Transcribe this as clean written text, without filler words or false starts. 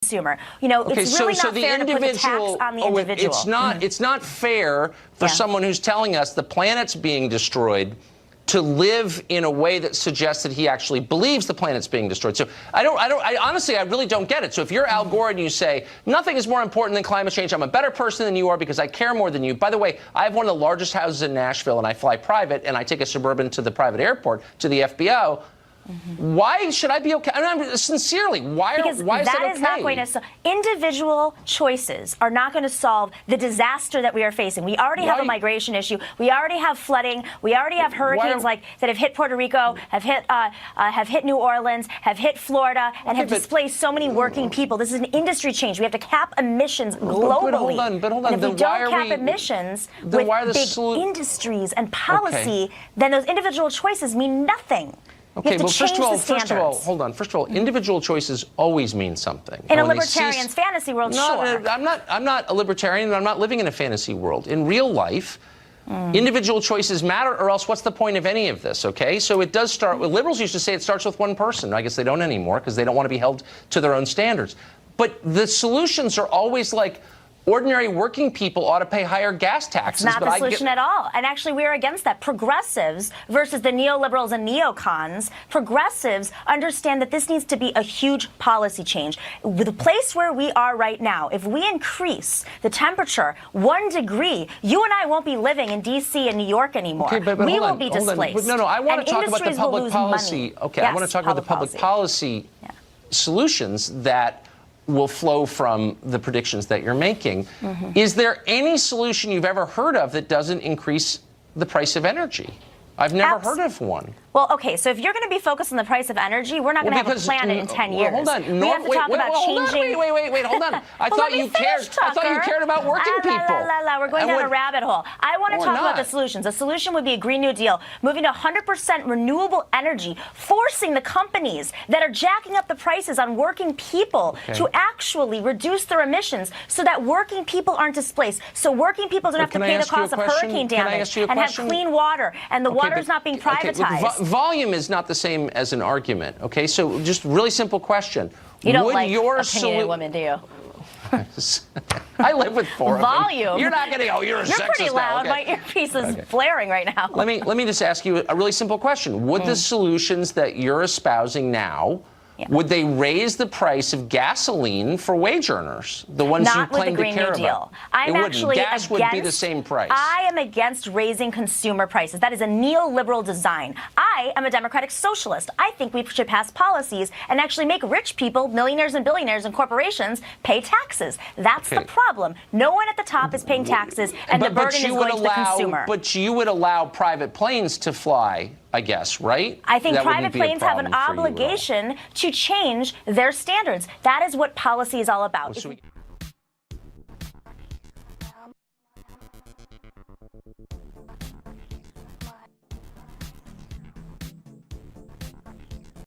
consumer. You know, okay, it's really not fair to put the tax on the individual. It's not fair for someone who's telling us the planet's being destroyed to live in a way that suggests that he actually believes the planet's being destroyed. So I honestly, I really don't get it. So if you're Al Gore and you say, nothing is more important than climate change, I'm a better person than you are because I care more than you. By the way, I have one of the largest houses in Nashville and I fly private and I take a Suburban to the private airport, to the FBO. Why should I be okay? I mean, sincerely, why is that okay? That is not going to individual choices are not going to solve the disaster that we are facing. We already have a migration issue. We already have flooding. We already have hurricanes that have hit Puerto Rico, have hit New Orleans, have hit Florida, and have displaced so many working people. This is an industry change. We have to cap emissions globally. But hold on. And if we don't cap emissions with big industries and policy, then those individual choices mean nothing. Okay, well, first of all, hold on. First of all, individual choices always mean something. In a libertarian's fantasy world, sure. I'm not a libertarian, and I'm not living in a fantasy world. In real life, individual choices matter, or else what's the point of any of this, okay? So it does start with, liberals used to say it starts with one person. I guess they don't anymore because they don't want to be held to their own standards. But the solutions are always like, ordinary working people ought to pay higher gas taxes. It's not the solution at all. And actually, we are against that. Progressives versus the neoliberals and neocons, progressives understand that this needs to be a huge policy change. With the place where we are right now, if we increase the temperature 1 degree, you and I won't be living in D.C. and New York anymore. Okay, but we will be displaced. No, I want to talk about the public policy. Okay, I want to talk about the public policy solutions that will flow from the predictions that you're making. Is there any solution you've ever heard of that doesn't increase the price of energy? I've never heard of one. Well, okay, so if you're going to be focused on the price of energy, we're not going to have a planet in 10 years. Hold on. We have to talk about changing. Wait, hold on. I thought you cared. I thought you cared about working people. We're going down a rabbit hole. I want to talk about the solutions. A solution would be a Green New Deal, moving to 100% renewable energy, forcing the companies that are jacking up the prices on working people to actually reduce their emissions so that working people aren't displaced, so working people don't have to pay the cost of hurricane damage and have clean water, and the water is not being privatized. Volume is not the same as an argument, okay? So just really simple question. You don't like opinionated women, do you? I live with four of them. Volume. You're not going to go, you're a sexist. You're pretty loud. My earpiece is flaring right now. Let me just ask you a really simple question. Would the solutions that you're espousing now, would they raise the price of gasoline for wage earners, the ones you claim to care about? I'm actually gas would be the same price. I am against raising consumer prices. That is a neoliberal design. I am a democratic socialist. I think we should pass policies and actually make rich people, millionaires and billionaires and corporations, pay taxes. That's the problem. No one at the top is paying taxes, and the burden is going to the consumer. But you would allow private planes to fly, I guess, right? I think private planes have an obligation to change their standards. That is what policy is all about.